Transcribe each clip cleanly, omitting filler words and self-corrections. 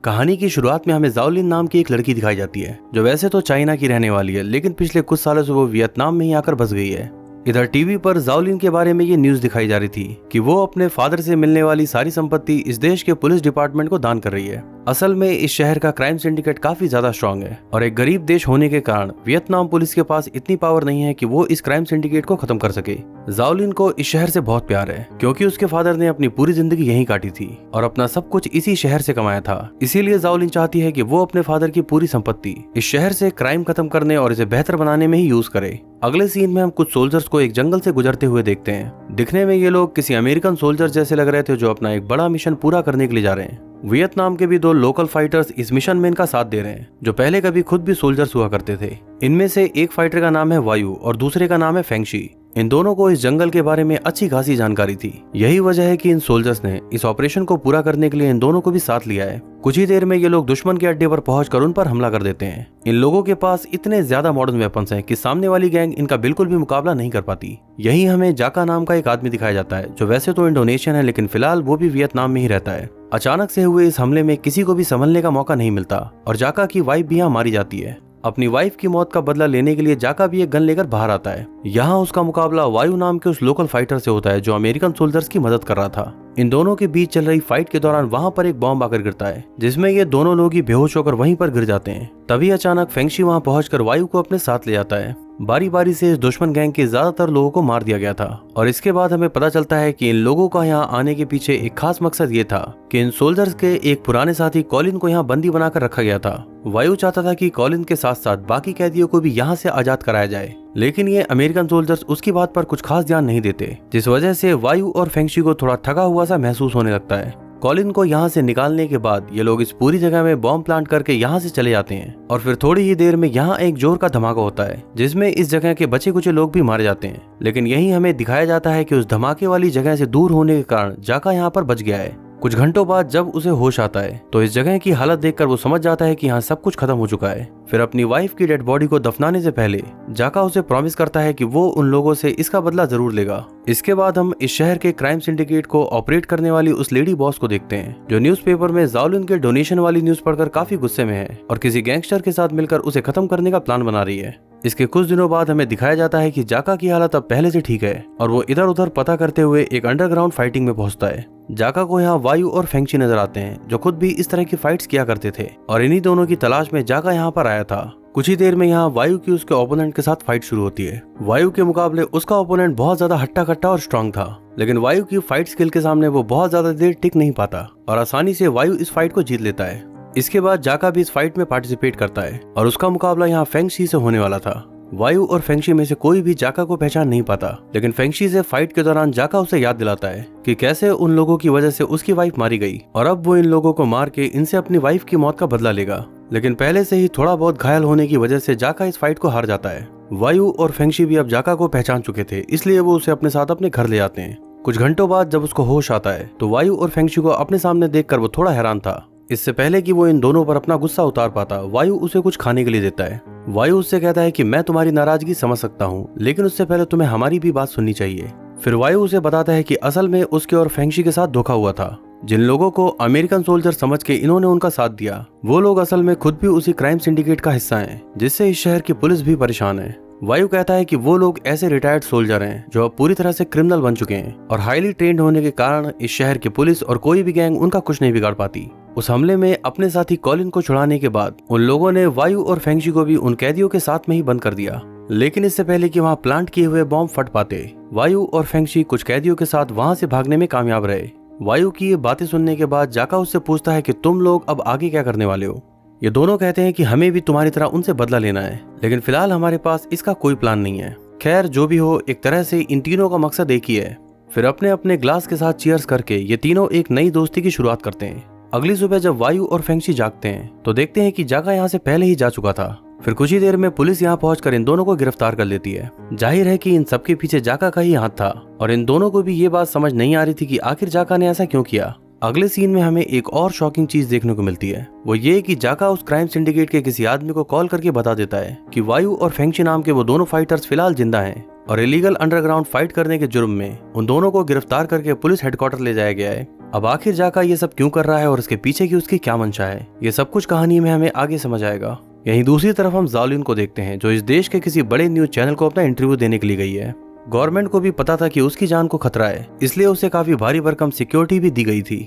कहानी की शुरुआत में हमें जाओलिन नाम की एक लड़की दिखाई जाती है जो वैसे तो चाइना की रहने वाली है, लेकिन पिछले कुछ सालों से वो वियतनाम में ही आकर बस गई है। इधर टीवी पर जाओलिन के बारे में ये न्यूज दिखाई जा रही थी कि वो अपने फादर से मिलने वाली सारी संपत्ति इस देश के पुलिस डिपार्टमेंट को दान कर रही है। असल में इस शहर का क्राइम सिंडिकेट काफी ज्यादा स्ट्रांग है और एक गरीब देश होने के कारण वियतनाम पुलिस के पास इतनी पावर नहीं है कि वो इस क्राइम सिंडिकेट को खत्म कर सके। जाओलिन को इस शहर से बहुत प्यार है क्योंकि उसके फादर ने अपनी पूरी जिंदगी यहीं काटी थी और अपना सब कुछ इसी शहर से कमाया था। इसीलिए जाओलिन चाहती है कि वो अपने फादर की पूरी संपत्ति इस शहर से क्राइम खत्म करने और इसे बेहतर बनाने में ही यूज करे। अगले सीन में हम कुछ सोल्जर्स को एक जंगल से गुजरते हुए देखते हैं। दिखने में ये लोग किसी अमेरिकन सोल्जर जैसे लग रहे थे जो अपना एक बड़ा मिशन पूरा करने के लिए जा रहे हैं। वियतनाम के भी 2 लोकल फाइटर्स इस मिशन में इनका साथ दे रहे हैं जो पहले कभी खुद भी सोल्जर्स हुआ करते थे। इनमें से एक फाइटर का नाम है वायु और दूसरे का नाम है फेंगशी। इन दोनों को इस जंगल के बारे में अच्छी खासी जानकारी थी। यही वजह है कि इन सोल्जर्स ने इस ऑपरेशन को पूरा करने के लिए इन दोनों को भी साथ लिया है। कुछ ही देर में ये लोग दुश्मन के अड्डे पर पहुंचकर उन पर हमला कर देते हैं। इन लोगों के पास इतने ज्यादा मॉडर्न वेपन्स हैं कि सामने वाली गैंग इनका बिल्कुल भी मुकाबला नहीं कर पाती। यही हमें जाका नाम का एक आदमी दिखाया जाता है जो वैसे तो इंडोनेशियन है, लेकिन फिलहाल वो भी वियतनाम में ही रहता है। अचानक से हुए इस हमले में किसी को भी संभलने का मौका नहीं मिलता और जाका की वाइफ भी यहाँ मारी जाती है। अपनी वाइफ की मौत का बदला लेने के लिए जाका भी एक गन लेकर बाहर आता है। यहाँ उसका मुकाबला वायु नाम के उस लोकल फाइटर से होता है जो अमेरिकन सोल्जर्स की मदद कर रहा था। इन दोनों के बीच चल रही फाइट के दौरान वहाँ पर एक बॉम्ब आकर गिरता है जिसमें ये दोनों लोग ही बेहोश होकर वहीं पर गिर जाते हैं। तभी अचानक फेंगशी वहाँ पहुंचकर वायु को अपने साथ ले जाता है। बारी बारी से इस दुश्मन गैंग के ज्यादातर लोगों को मार दिया गया था और इसके बाद हमें पता चलता है कि इन लोगों का यहाँ आने के पीछे एक खास मकसद ये था कि इन सोल्जर्स के एक पुराने साथी कॉलिन को यहाँ बंदी बनाकर रखा गया था। वायु चाहता था कि कॉलिन के साथ साथ बाकी कैदियों को भी यहाँ से आजाद कराया जाए, लेकिन ये अमेरिकन सोल्जर्स उसकी बात पर कुछ खास ध्यान नहीं देते, जिस वजह से वायु और फेंगशी को थोड़ा थका हुआ सा महसूस होने लगता है। कॉलिन को यहाँ से निकालने के बाद ये लोग इस पूरी जगह में बॉम्ब प्लांट करके यहाँ से चले जाते हैं और फिर थोड़ी ही देर में यहाँ एक जोर का धमाका होता है जिसमें इस जगह के बचे कुछ लोग भी मारे जाते हैं। लेकिन यही हमें दिखाया जाता है कि उस धमाके वाली जगह से दूर होने के कारण जाका यहाँ पर बच गया है। कुछ घंटों बाद जब उसे होश आता है तो इस जगह की हालत देखकर वो समझ जाता है कि यहाँ सब कुछ खत्म हो चुका है। फिर अपनी वाइफ की डेड बॉडी को दफनाने से पहले जाका उसे प्रॉमिस करता है कि वो उन लोगों से इसका बदला जरूर लेगा। इसके बाद हम इस शहर के क्राइम सिंडिकेट को ऑपरेट करने वाली उस लेडी बॉस को देखते हैं जो न्यूज़पेपर में जाओलिन के डोनेशन वाली न्यूज पढ़कर काफी गुस्से में है और किसी गैंगस्टर के साथ मिलकर उसे खत्म करने का प्लान बना रही है। इसके कुछ दिनों बाद हमें दिखाया जाता है कि जाका की हालत अब पहले से ठीक है और वो इधर उधर पता करते हुए एक अंडरग्राउंड फाइटिंग में पहुंचता है। जाका को यहाँ वायु और फेंगशी नजर आते हैं जो खुद भी इस तरह की फाइट्स किया करते थे और इन्हीं दोनों की तलाश में जाका यहाँ पर आया था। कुछ ही देर में यहाँ वायु की उसके ओपोनेंट के साथ फाइट शुरू होती है। वायु के मुकाबले उसका ओपोनेंट बहुत ज्यादा हट्टा कट्टा और स्ट्रांग था, लेकिन वायु की फाइट स्किल के सामने वो बहुत ज्यादा देर टिक नहीं पाता और आसानी से वायु इस फाइट को जीत लेता है। इसके बाद जाका भी इस फाइट में पार्टिसिपेट करता है और उसका मुकाबला यहाँ फेंगशी से होने वाला था। वायु और फेंगशी में से कोई भी जाका को पहचान नहीं पाता, लेकिन फेंगशी से फाइट के दौरान जाका उसे याद दिलाता है कि कैसे उन लोगों की वजह से उसकी वाइफ मारी गई और अब वो इन लोगों को मार के इनसे अपनी वाइफ की मौत का बदला लेगा। लेकिन पहले से ही थोड़ा बहुत घायल होने की वजह से जाका इस फाइट को हार जाता है। वायु और फेंगशी भी अब जाका को पहचान चुके थे, इसलिए वो उसे अपने साथ अपने घर ले जाते हैं। कुछ घंटों बाद जब उसको होश आता है तो वायु और फेंगशी को अपने सामने देखकर वो थोड़ा हैरान था। इससे पहले कि वो इन दोनों पर अपना गुस्सा उतार पाता, वायु उसे कुछ खाने के लिए देता है। वायु उससे कहता है कि मैं तुम्हारी नाराजगी समझ सकता हूँ, लेकिन उससे पहले तुम्हें हमारी भी बात सुननी चाहिए। फिर वायु उसे बताता है कि असल में उसके और फेंगशी के साथ धोखा हुआ था। जिन लोगों को अमेरिकन सोल्जर समझ के इन्होंने उनका साथ दिया, वो लोग असल में खुद भी उसी क्राइम सिंडिकेट का हिस्सा हैं, जिससे इस शहर की पुलिस भी परेशान है। वायु कहता है कि वो लोग ऐसे रिटायर्ड सोल्जर हैं जो अब पूरी तरह से क्रिमिनल बन चुके हैं और हाईली ट्रेंड होने के कारण इस शहर की पुलिस और कोई भी गैंग उनका कुछ नहीं बिगाड़ पाती। उस हमले में अपने साथी कॉलिन को छुड़ाने के बाद उन लोगों ने वायु और फेंगशी को भी उन कैदियों के साथ में ही बंद कर दिया, लेकिन इससे पहले कि वहाँ प्लांट किए हुए बॉम्ब फट पाते, वायु और फेंगशी कुछ कैदियों के साथ वहाँ से भागने में कामयाब रहे। वायु की ये बातें सुनने के बाद जाका उससे पूछता है कि तुम लोग अब आगे क्या करने वाले हो। ये दोनों कहते हैं कि हमें भी तुम्हारी तरह उनसे बदला लेना है, लेकिन फिलहाल हमारे पास इसका कोई प्लान नहीं है। खैर जो भी हो, एक तरह से इन तीनों का मकसद एक ही है। फिर अपने अपने ग्लास के साथ चीयर्स करके ये तीनों एक नई दोस्ती की शुरुआत करते हैं। अगली सुबह जब वायु और फेंगशी जागते हैं तो देखते हैं कि जाका यहाँ से पहले ही जा चुका था। फिर कुछ ही देर में पुलिस यहाँ पहुंचकर इन दोनों को गिरफ्तार कर लेती है। जाहिर है कि इन सबके पीछे जाका का ही हाथ था और इन दोनों को भी ये बात समझ नहीं आ रही थी कि आखिर जाका ने ऐसा क्यों किया। अगले सीन में हमें एक और शॉकिंग चीज देखने को मिलती है। वो ये कि जाका उस क्राइम सिंडिकेट के किसी आदमी को कॉल करके बता देता है कि वायु और फेंगशी नाम के वो दोनों फाइटर्स फिलहाल जिंदा हैं और इलीगल अंडरग्राउंड फाइट करने के जुर्म में उन दोनों को गिरफ्तार करके पुलिस हेडक्वार्टर ले जाया गया है। अब आखिर जाका ये सब क्यों कर रहा है और इसके पीछे की उसकी क्या मंशा है, ये सब कुछ कहानी में हमें आगे समझ आएगा। यहीं दूसरी तरफ हम जाओलिन को देखते हैं, जो इस देश के किसी बड़े न्यूज चैनल को अपना इंटरव्यू देने के लिए गई है। गवर्नमेंट को भी पता था कि उसकी जान को खतरा है, इसलिए उसे काफी भारी भरकम सिक्योरिटी भी दी गई थी।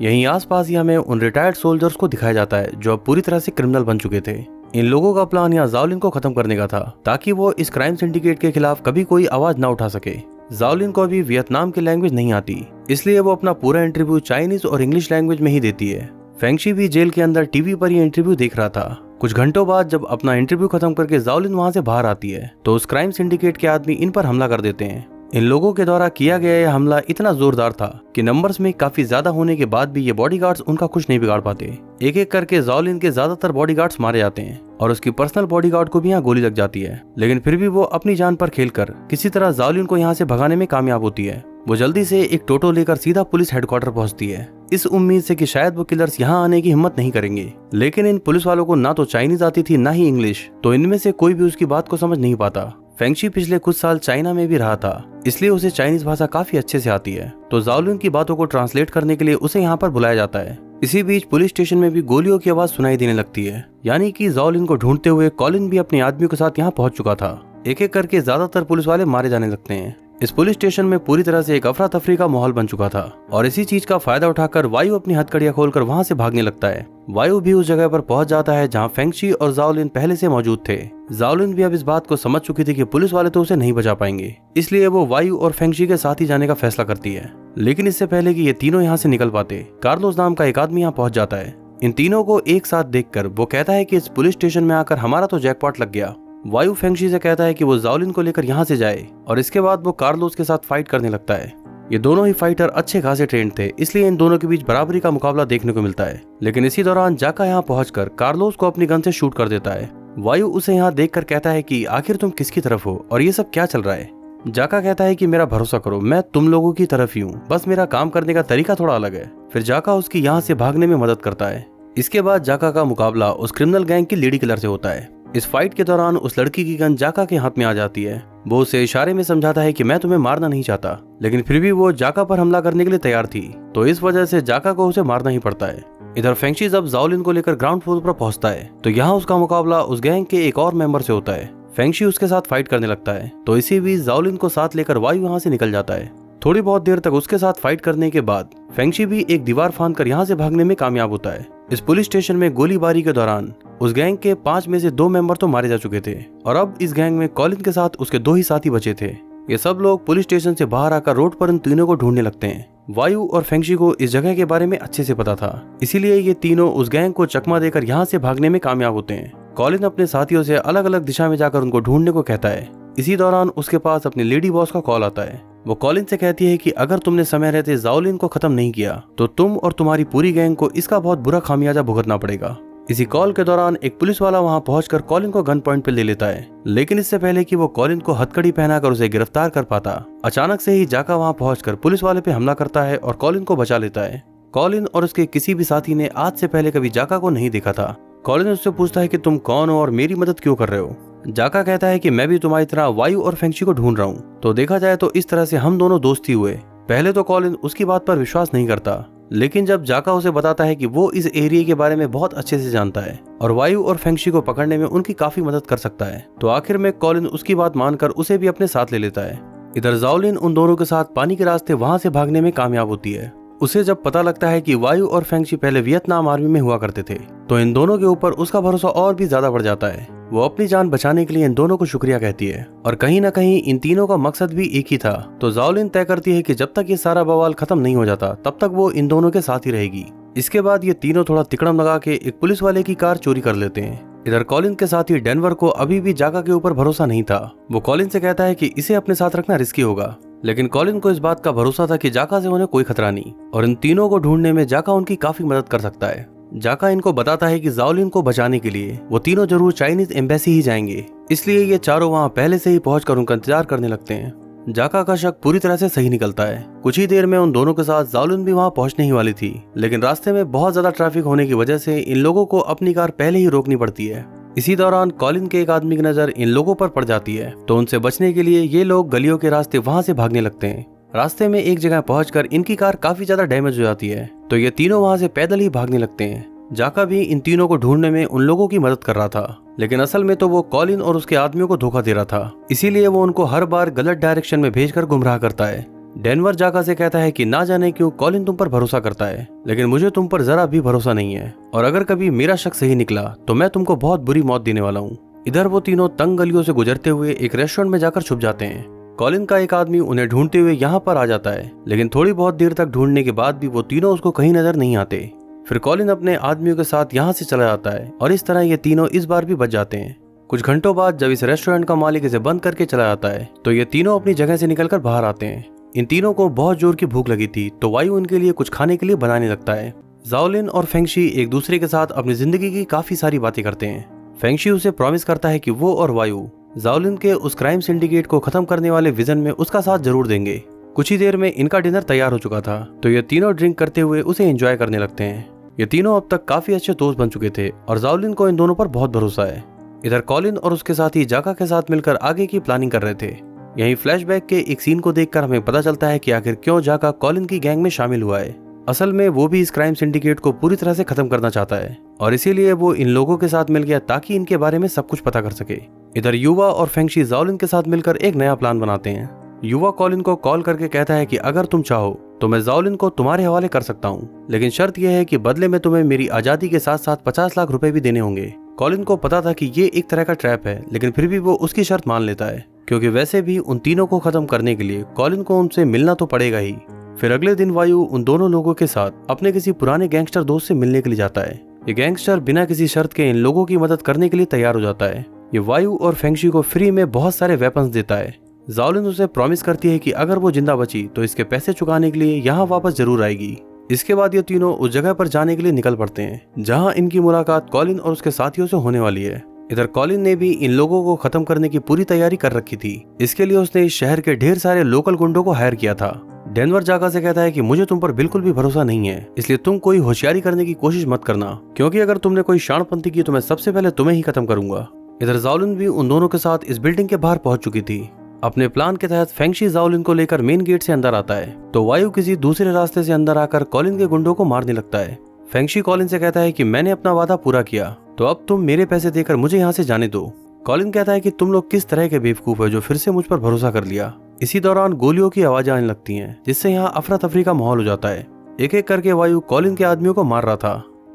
यहीं आसपास ही हमें उन रिटायर्ड सोल्जर्स को दिखाया जाता है जो अब पूरी तरह से क्रिमिनल बन चुके थे। इन लोगों का प्लान यहाँ जाओलिन को खत्म करने का था, ताकि वो इस क्राइम सिंडिकेट के खिलाफ कभी कोई आवाज न उठा सके। जाओलिन को अभी वियतनाम की लैंग्वेज नहीं आती, इसलिए वो अपना पूरा इंटरव्यू चाइनीज और इंग्लिश लैंग्वेज में ही देती है। फेंगशी भी जेल के अंदर टीवी पर ये इंटरव्यू देख रहा था। कुछ घंटों बाद जब अपना इंटरव्यू खत्म करके जाओलिन वहां से बाहर आती है तो उस क्राइम सिंडिकेट के आदमी इन पर हमला कर देते हैं। इन लोगों के द्वारा किया गया यह हमला इतना जोरदार था कि नंबर्स में काफी ज्यादा होने के बाद भी ये बॉडीगार्ड्स उनका कुछ नहीं बिगाड़ पाते। एक एक करके जाओलिन के ज्यादातर बॉडीगार्ड्स मारे जाते हैं और उसकी पर्सनल बॉडीगार्ड को भी यहाँ गोली लग जाती है, लेकिन फिर भी वो अपनी जान पर खेलकर किसी तरह जाओलिन को यहाँ से भगाने में कामयाब होती है। वो जल्दी से एक टोटो लेकर सीधा पुलिस हेडक्वार्टर पहुंचती है, इस उम्मीद से कि शायद वो किलर्स यहाँ आने की हिम्मत नहीं करेंगे। लेकिन इन पुलिस वालों को ना तो चाइनीज आती थी ना ही इंग्लिश, तो इनमें से कोई भी उसकी बात को समझ नहीं पाता। फेंगशी पिछले कुछ साल चाइना में भी रहा था, इसलिए उसे चाइनीज भाषा काफी अच्छे से आती है, तो जाओलिन की बातों को ट्रांसलेट करने के लिए उसे यहाँ पर बुलाया जाता है। इसी बीच पुलिस स्टेशन में भी गोलियों की आवाज सुनाई देने लगती है, यानी कि जाओलिन को ढूंढते हुए कॉलिन भी अपने आदमियों के साथ यहाँ पहुंच चुका था। एक एक करके ज्यादातर पुलिस वाले मारे जाने लगते हैं। इस पुलिस स्टेशन में पूरी तरह से एक अफरा तफरी का माहौल बन चुका था और इसी चीज का फायदा उठाकर वायु अपनी हथकड़ियां खोलकर वहां से भागने लगता है। वायु भी उस जगह पर पहुंच जाता है जहां फेंगशी और जाओलिन पहले से मौजूद थे। जाओलिन भी अब इस बात को समझ चुकी थी कि पुलिस वाले तो उसे नहीं बचा पाएंगे, इसलिए वो वायु और फेंगशी के साथ ही जाने का फैसला करती है। लेकिन इससे पहले कि ये तीनों यहाँ से निकल पाते, कार्लोस नाम का एक आदमी यहाँ पहुंच जाता है। इन तीनों को एक साथ देखकर वो कहता है कि इस पुलिस स्टेशन में आकर हमारा तो जैकपॉट लग गया। वायु फेंगशी से कहता है कि वो जाओलिन को लेकर यहाँ से जाए और इसके बाद वो कार्लोस के साथ फाइट करने लगता है। ये दोनों ही फाइटर अच्छे खासे ट्रेंड थे, इसलिए इन दोनों के बीच बराबरी का मुकाबला देखने को मिलता है। लेकिन इसी दौरान जाका यहाँ पहुंचकर कार्लोस को अपनी गन से शूट कर देता है। वायु उसे यहाँ देखकर कहता है कि आखिर तुम किसकी तरफ हो और ये सब क्या चल रहा है। जाका कहता है कि मेरा भरोसा करो, मैं तुम लोगों की तरफ ही हूँ, बस मेरा काम करने का तरीका थोड़ा अलग है। फिर जाका उसकी यहाँ से भागने में मदद करता है। इसके बाद जाका का मुकाबला उस क्रिमिनल गैंग की लेडी किलर से होता है। इस फाइट के दौरान उस लड़की की गन जाका के हाथ में आ जाती है। वो उसे इशारे में समझाता है कि मैं तुम्हें मारना नहीं चाहता, लेकिन फिर भी वो जाका पर हमला करने के लिए तैयार थी, तो इस वजह से जाका को उसे मारना ही पड़ता है। इधर फेंगशी जब जाओलिन को लेकर ग्राउंड फ्लोर पर पहुंचता है तो यहाँ उसका मुकाबला उस गैंग के एक और मेंबर से होता है। फेंगशी उसके साथ फाइट करने लगता है, तो इसी बीच जाओलिन को साथ लेकर वायु यहाँ से निकल जाता है। थोड़ी बहुत देर तक उसके साथ फाइट करने के बाद फेंगशी भी एक दीवार फांदकर यहाँ से भागने में कामयाब होता है। इस पुलिस स्टेशन में गोलीबारी के दौरान उस गैंग के 5 में से 2 मेंबर तो मारे जा चुके थे और अब इस गैंग में कॉलिन के साथ उसके 2 ही साथी बचे थे। ये सब लोग पुलिस स्टेशन से बाहर आकर रोड पर इन तीनों को ढूंढने लगते हैं। वायु और फेंगशी को इस जगह के बारे में अच्छे से पता था, इसीलिए ये तीनों उस गैंग को चकमा देकर यहाँ से भागने में कामयाब होते हैं। कॉलिन अपने साथियों से अलग अलग दिशा में जाकर उनको ढूंढने को कहता है। इसी दौरान उसके पास अपने लेडी बॉस का कॉल आता है। वो कॉलिन से कहती है कि अगर तुमने समय रहते जाओलिन को खत्म नहीं किया तो तुम और तुम्हारी पूरी गैंग को इसका बहुत बुरा खामियाजा भुगतना पड़ेगा। इसी कॉल के दौरान एक पुलिस वाला वहां पहुंचकर कॉलिन को गन पॉइंट पे ले लेता है, लेकिन इससे पहले कि वो कॉलिन को हथकड़ी पहनाकर उसे गिरफ्तार कर पाता, अचानक से ही जाका वहां पहुंचकर पुलिस वाले पे हमला करता है और कॉलिन को बचा लेता है। कॉलिन और उसके किसी भी साथी ने आज से पहले कभी जाका को नहीं देखा था। कॉलिन उससे पूछता है कि तुम कौन हो और मेरी मदद क्यों कर रहे हो। जाका कहता है कि मैं भी तुम्हारी तरह वायु और फेंगशी को ढूंढ रहा हूँ, तो देखा जाए तो इस तरह से हम दोनों दोस्ती हुए। पहले तो कॉलिन उसकी बात पर विश्वास नहीं करता, लेकिन जब जाका उसे बताता है कि वो इस एरिया के बारे में बहुत अच्छे से जानता है और वायु और फेंगशी को पकड़ने में उनकी काफी मदद कर सकता है, तो आखिर में कॉलिन उसकी बात मानकर उसे भी अपने साथ ले लेता है। इधर जाओलिन उन दोनों के साथ पानी के रास्ते वहां से भागने में कामयाब होती है। उसे जब पता लगता है कि वायु और फेंगशी पहले वियतनाम आर्मी में हुआ करते थे, तो इन दोनों के ऊपर उसका भरोसा और भी ज्यादा बढ़ जाता है। वो अपनी जान बचाने के लिए इन दोनों को शुक्रिया कहती है और कहीं ना कहीं इन तीनों का मकसद भी एक ही था। तो जाओलिन तय करती है कि जब तक ये सारा बवाल खत्म नहीं हो जाता तब तक वो इन दोनों के साथ ही रहेगी। इसके बाद ये तीनों थोड़ा तिकड़म लगा के एक पुलिस वाले की कार चोरी कर लेते हैं। इधर कॉलिन के साथी डेनवर को अभी भी जाका के ऊपर भरोसा नहीं था। वो कॉलिन से कहता है कि इसे अपने साथ रखना रिस्की होगा, लेकिन कॉलिन को इस बात का भरोसा था कि जाका से उन्हें कोई खतरा नहीं और इन तीनों को ढूंढने में जाका उनकी काफी मदद कर सकता है। जाका इनको बताता है कि जाओलिन को बचाने के लिए वो तीनों जरूर चाइनीज एम्बेसी ही जाएंगे, इसलिए ये चारों वहां पहले से ही पहुंचकर उनका इंतजार करने लगते हैं। जाका का शक पूरी तरह से सही निकलता है। कुछ ही देर में उन दोनों के साथ जाओलिन भी वहां पहुंचने ही वाली थी, लेकिन रास्ते में बहुत ज्यादा ट्रैफिक होने की वजह से इन लोगों को अपनी कार पहले ही रोकनी पड़ती है। इसी दौरान कॉलिन के एक आदमी की नजर इन लोगों पर पड़ जाती है, तो उनसे बचने के लिए ये लोग गलियों के रास्ते वहां से भागने लगते हैं। रास्ते में एक जगह पहुंचकर इनकी कार काफी ज्यादा डैमेज हो जाती है, तो ये तीनों वहां से पैदल ही भागने लगते हैं। जाका भी इन तीनों को ढूंढने में उन लोगों की मदद कर रहा था, लेकिन असल में तो वो कॉलिन और उसके आदमियों को धोखा दे रहा था। इसीलिए वो उनको हर बार गलत डायरेक्शन में भेजकर गुमराह करता है। डेनवर जाका से कहता है कि ना जाने क्यों कॉलिन तुम पर भरोसा करता है, लेकिन मुझे तुम पर जरा भी भरोसा नहीं है, और अगर कभी मेरा शक सही निकला तो मैं तुमको बहुत बुरी मौत देने वाला हूँ। इधर वो तीनों तंग गलियों से गुजरते हुए एक रेस्टोरेंट में जाकर छुप जाते हैं। कॉलिन का एक आदमी उन्हें ढूंढते हुए यहाँ पर आ जाता है, लेकिन थोड़ी बहुत देर तक ढूंढने के बाद भी वो तीनों उसको कहीं नजर नहीं आते। फिर कॉलिन अपने आदमियों के साथ यहाँ से चला जाता है, और इस तरह ये तीनों इस बार भी बच जाते हैं। कुछ घंटों बाद जब इस रेस्टोरेंट का मालिक इसे बंद करके चला जाता है, तो ये तीनों अपनी जगह से निकलकर बाहर आते हैं। इन तीनों को बहुत जोर की भूख लगी थी, तो वायु इनके लिए कुछ खाने के लिए बनाने लगता है। जाओलिन और फेंगशी एक दूसरे के साथ अपनी जिंदगी की काफी सारी बातें करते हैं। फेंगशी उसे प्रॉमिस करता है कि वो और वायु जाओलिन के उस क्राइम सिंडिकेट को खत्म करने वाले विजन में उसका साथ जरूर देंगे। कुछ ही देर में इनका डिनर तैयार हो चुका था, तो ये तीनों ड्रिंक करते हुए उसे एंजॉय करने लगते हैं। ये तीनों अब तक काफी अच्छे दोस्त बन चुके थे, और जाओलिन को इन दोनों पर बहुत भरोसा है। इधर कॉलिन और उसके साथी जाका के साथ मिलकर आगे की प्लानिंग कर रहे थे। यहीं फ्लैशबैक के एक सीन को देखकर हमें पता चलता है कि आखिर क्यों जाका कॉलिन की गैंग में शामिल हुआ है। असल में वो भी इस क्राइम सिंडिकेट को पूरी तरह से खत्म करना चाहता है, और इसीलिए वो इन लोगों के साथ मिल गया ताकि इनके बारे में सब कुछ पता कर सके। इधर युवा और फेंगशी जाओलिन के साथ मिलकर एक नया प्लान बनाते हैं। युवा कॉलिन को कॉल करके कहता है कि अगर तुम चाहो तो मैं जाओलिन को तुम्हारे हवाले कर सकता हूँ, लेकिन शर्त यह है कि बदले में तुम्हें मेरी आजादी के साथ साथ 50 लाख रुपए भी देने होंगे। कॉलिन को पता था कि ये एक तरह का ट्रैप है, लेकिन फिर भी वो उसकी शर्त मान लेता है, क्योंकि वैसे भी उन तीनों को खत्म करने के लिए कॉलिन को उनसे मिलना तो पड़ेगा ही। फिर अगले दिन वायु उन दोनों लोगों के साथ अपने किसी पुराने गैंगस्टर दोस्त से मिलने के लिए जाता है। ये गैंगस्टर बिना किसी शर्त के इन लोगों की मदद करने के लिए तैयार हो जाता है। ये वायु और फेंगशी को फ्री में बहुत सारे वेपन्स देता है। जाओलिन उसे प्रॉमिस करती है कि अगर वो जिंदा बची तो इसके पैसे चुकाने के लिए यहाँ वापस जरूर आएगी। इसके बाद ये तीनों उस जगह पर जाने के लिए निकल पड़ते हैं जहाँ इनकी मुलाकात कॉलिन और उसके साथियों से होने वाली है। इधर कॉलिन ने भी इन लोगों को खत्म करने की पूरी तैयारी कर रखी थी। इसके लिए उसने इस शहर के ढेर सारे लोकल गुंडों को हायर किया था। डेनवर जाका से कहता है कि मुझे तुम पर बिल्कुल भी भरोसा नहीं है, इसलिए तुम कोई होशियारी करने की कोशिश मत करना, क्योंकि अगर तुमने कोई शाणपंथी की तो मैं सबसे पहले तुम्हें ही खत्म करूंगा। इधर जाओलिन भी उन दोनों के साथ इस बिल्डिंग के बाहर पहुंच चुकी थी। अपने प्लान के तहत फेंगशी जाओलिन को लेकर मेन गेट से अंदर आता है, तो वायु किसी दूसरे रास्ते से अंदर आकर कॉलिन के गुंडों को मारने लगता है। फेंगशी कॉलिन से कहता है कि मैंने अपना वादा पूरा किया, तो अब तुम मेरे पैसे देकर मुझे यहाँ से जाने दो। कॉलिन कहता है कि तुम लोग किस तरह के बेवकूफ है जो फिर से मुझ पर भरोसा कर लिया। इसी दौरान गोलियों की आवाजें आने लगती हैं, जिससे यहाँ अफरा तफरी का माहौल हो जाता है। एक एक करके वायु कॉलिन के आदमियों को मार रहा था।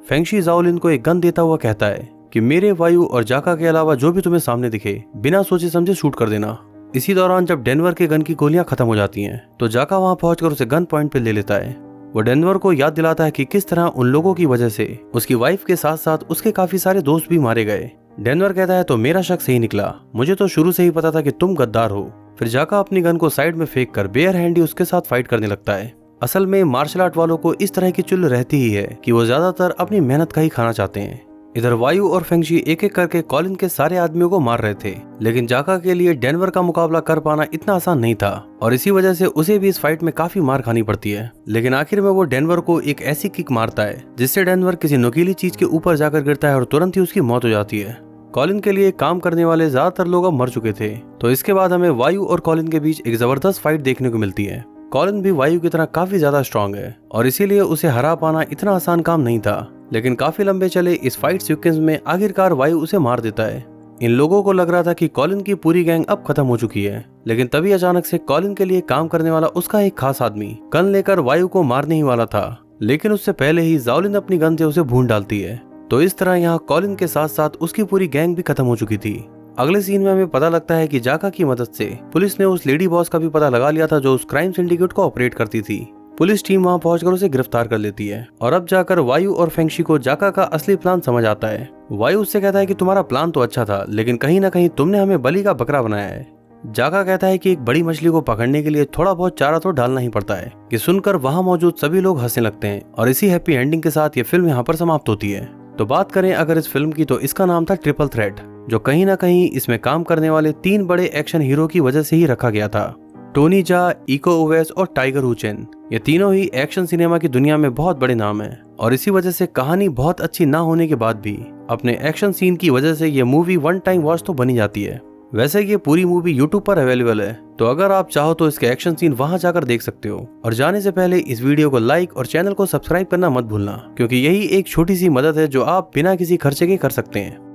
फेंगशी जाओलिन को एक गन देता हुआ कहता है कि मेरे, वायु और जाका के अलावा जो भी तुम्हें सामने दिखे बिना सोचे समझे शूट कर देना। इसी दौरान जब डेनवर के गन की गोलियां खत्म हो जाती हैं, तो जाका वहां पहुंचकर उसे गन पॉइंट पे ले लेता है। वो डेनवर को याद दिलाता है कि किस तरह उन लोगों की वजह से उसकी वाइफ के साथ साथ उसके काफी सारे दोस्त भी मारे गए। डेनवर कहता है तो मेरा शक सही निकला, मुझे तो शुरू से ही पता था कि तुम गद्दार हो। फिर जाका अपनी गन को साइड में फेंक कर बेयर हैंडी उसके साथ फाइट करने लगता है। असल में मार्शल आर्ट वालों को इस तरह की चुल रहती ही है कि वो ज्यादातर अपनी मेहनत का ही खाना चाहते हैं। इधर वायु और फेंगशी एक एक करके कॉलिन के सारे आदमियों को मार रहे थे, लेकिन जाका के लिए डेनवर का मुकाबला कर पाना इतना आसान नहीं था, और इसी वजह से उसे भी इस फाइट में काफी मार खानी पड़ती है। लेकिन आखिर में वो डेनवर को एक ऐसी किक मारता है जिससे डेनवर किसी नुकीली चीज के ऊपर जाकर गिरता है और तुरंत ही उसकी मौत हो जाती है। कॉलिन के लिए काम करने वाले ज्यादातर लोग अब मर चुके थे, तो इसके बाद हमें वायु और कॉलिन के बीच एक जबरदस्त फाइट देखने को मिलती है। कॉलिन भी वायु की तरह काफी ज्यादा स्ट्रांग है, और इसीलिए उसे हरा पाना इतना आसान काम नहीं था। लेकिन काफी लंबे चले इस फाइट सीक्वेंस में आखिरकार वायु उसे मार देता है। इन लोगों को लग रहा था कि कॉलिन की पूरी गैंग अब खत्म हो चुकी है, लेकिन तभी अचानक से कॉलिन के लिए काम करने वाला उसका एक खास आदमी गन लेकर वायु को मारने ही वाला था, लेकिन उससे पहले ही जाओलिन अपनी गन से उसे भून डालती है। तो इस तरह यहाँ कॉलिन के साथ साथ उसकी पूरी गैंग भी खत्म हो चुकी थी। अगले सीन में हमें पता लगता है कि जाका की मदद से पुलिस ने उस लेडी बॉस का भी पता लगा लिया था जो उस क्राइम सिंडिकेट को ऑपरेट करती थी। पुलिस टीम वहां पहुंचकर उसे गिरफ्तार कर लेती है, और अब जाकर वायु और फेंगशी को जाका का असली प्लान समझ आता है। वायु उससे कहता है कि तुम्हारा प्लान तो अच्छा था, लेकिन कहीं ना कहीं तुमने हमें बलि का बकरा बनाया है। जाका कहता है कि एक बड़ी मछली को पकड़ने के लिए थोड़ा बहुत चारा तो डालना ही पड़ता है। कि सुनकर वहां मौजूद सभी लोग हंसने लगते हैं, और इसी हैप्पी एंडिंग के साथ ये फिल्म यहाँ पर समाप्त होती है। तो बात करें अगर इस फिल्म की, तो इसका नाम था ट्रिपल थ्रेट, जो कहीं ना कहीं इसमें काम करने वाले 3 बड़े एक्शन हीरो की वजह से ही रखा गया था। टोनी जा, इको उवेस और टाइगर हुचेन, ये तीनों ही एक्शन सिनेमा की दुनिया में बहुत बड़े नाम हैं और इसी वजह से कहानी बहुत अच्छी ना होने के बाद भी अपने एक्शन सीन की वजह से ये मूवी वन टाइम वॉच तो बनी जाती है। वैसे ये पूरी मूवी यूट्यूब पर अवेलेबल है, तो अगर आप चाहो तो इसके एक्शन सीन वहां जाकर देख सकते हो। और जाने से पहले इस वीडियो को लाइक और चैनल को सब्सक्राइब करना मत भूलना, क्योंकि यही एक छोटी सी मदद है जो आप बिना किसी खर्चे के कर सकते हैं।